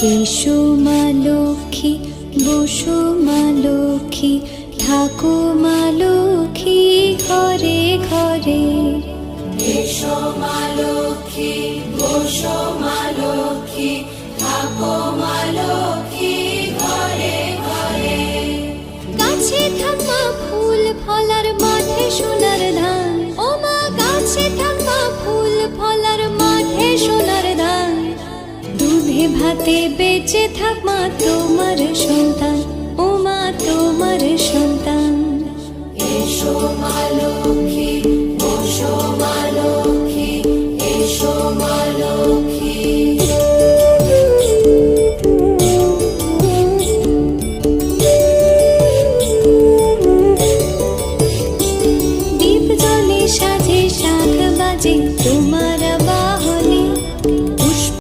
এসো মা লক্ষ্মী, বসো মা লক্ষ্মী, থাকো মা লক্ষ্মী ঘরে ঘরে। এসো মা লক্ষ্মী, বসো মা লক্ষ্মী, থাকো মা লক্ষ্মী ঘরে ঘরে। গাছে থাকা ফুল ফলার মাঠে সোনার ধান, ও মা গাছে থাকা ফুল ফলার মাঠে সোনার ধান। দুধে ভাতে বেঁচে থাক মা তোমার সন্তান, ও মা তোমার সন্তান। এসো মা লক্ষ্মী, বসো